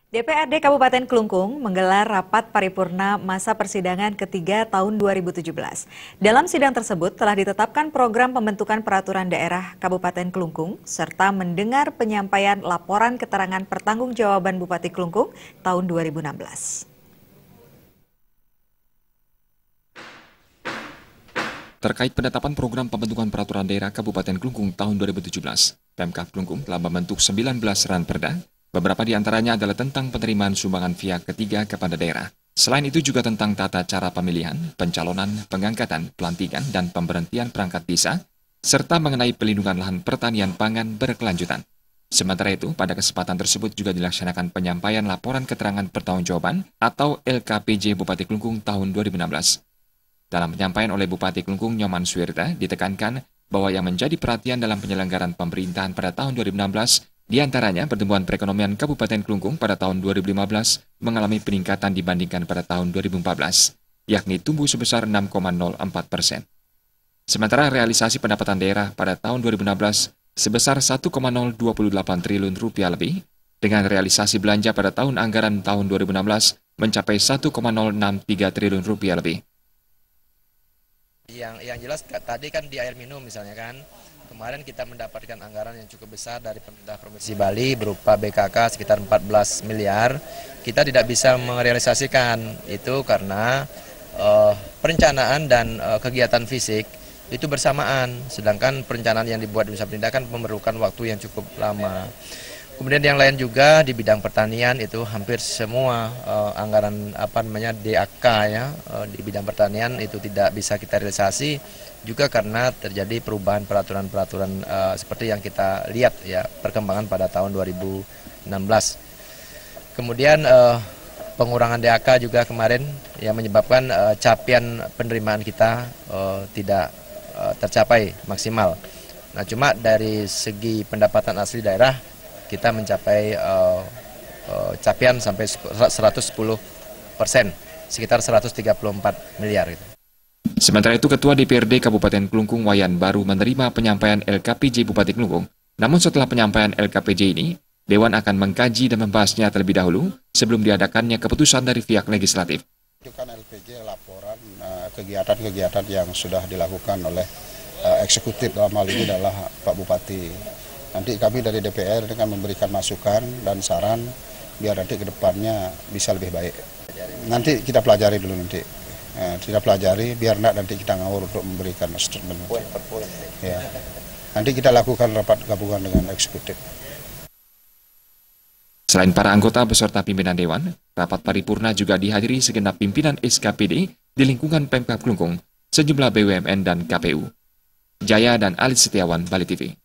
DPRD Kabupaten Klungkung menggelar rapat paripurna masa persidangan ketiga tahun 2017. Dalam sidang tersebut telah ditetapkan program pembentukan peraturan daerah Kabupaten Klungkung serta mendengar penyampaian laporan keterangan pertanggungjawaban Bupati Klungkung tahun 2016. Terkait penetapan program pembentukan peraturan daerah Kabupaten Klungkung tahun 2017, Pemkab Klungkung telah membentuk 19 ranperda. Beberapa di antaranya adalah tentang penerimaan sumbangan pihak ketiga kepada daerah. Selain itu juga tentang tata cara pemilihan, pencalonan, pengangkatan, pelantikan, dan pemberhentian perangkat desa, serta mengenai pelindungan lahan pertanian pangan berkelanjutan. Sementara itu, pada kesempatan tersebut juga dilaksanakan penyampaian laporan keterangan pertanggungjawaban atau LKPJ Bupati Klungkung tahun 2016. Dalam penyampaian oleh Bupati Klungkung Nyoman Suwirta, ditekankan bahwa yang menjadi perhatian dalam penyelenggaraan pemerintahan pada tahun 2016 di antaranya, pertumbuhan perekonomian Kabupaten Klungkung pada tahun 2015 mengalami peningkatan dibandingkan pada tahun 2014, yakni tumbuh sebesar 6,04%. Sementara realisasi pendapatan daerah pada tahun 2016 sebesar 1,028 triliun rupiah lebih, dengan realisasi belanja pada tahun anggaran tahun 2016 mencapai 1,063 triliun rupiah lebih. Yang jelas tadi kan di air minum misalnya kan, kemarin kita mendapatkan anggaran yang cukup besar dari pemerintah Provinsi Bali berupa BKK sekitar 14 miliar. Kita tidak bisa merealisasikan itu karena perencanaan dan kegiatan fisik itu bersamaan, sedangkan perencanaan yang dibuat di Nusa Penida kan memerlukan waktu yang cukup lama. Kemudian yang lain juga di bidang pertanian itu hampir semua anggaran DAK ya di bidang pertanian itu tidak bisa kita realisasi juga karena terjadi perubahan peraturan-peraturan seperti yang kita lihat ya perkembangan pada tahun 2016. Kemudian pengurangan DAK juga kemarin yang menyebabkan capaian penerimaan kita tidak tercapai maksimal. Nah, cuma dari segi pendapatan asli daerah kita mencapai capaian sampai 110%, sekitar 134 miliar. Sementara itu, Ketua DPRD Kabupaten Klungkung Wayan baru menerima penyampaian LKPJ Bupati Klungkung. Namun setelah penyampaian LKPJ ini, Dewan akan mengkaji dan membahasnya terlebih dahulu sebelum diadakannya keputusan dari pihak legislatif. Ajukan LPJ laporan kegiatan-kegiatan yang sudah dilakukan oleh eksekutif, dalam hal ini adalah Pak Bupati. Nanti kami dari DPR akan memberikan masukan dan saran biar nanti ke depannya bisa lebih baik. Nanti kita pelajari dulu nanti. Kita pelajari biar nanti kita ngawur untuk memberikan statement. Poin per poin. Ya. Nanti kita lakukan rapat gabungan dengan eksekutif. Selain para anggota beserta pimpinan Dewan, rapat paripurna juga dihadiri segenap pimpinan SKPD di lingkungan Pemkab Klungkung, sejumlah BUMN dan KPU. Jaya dan Alis Setiawan, Bali TV.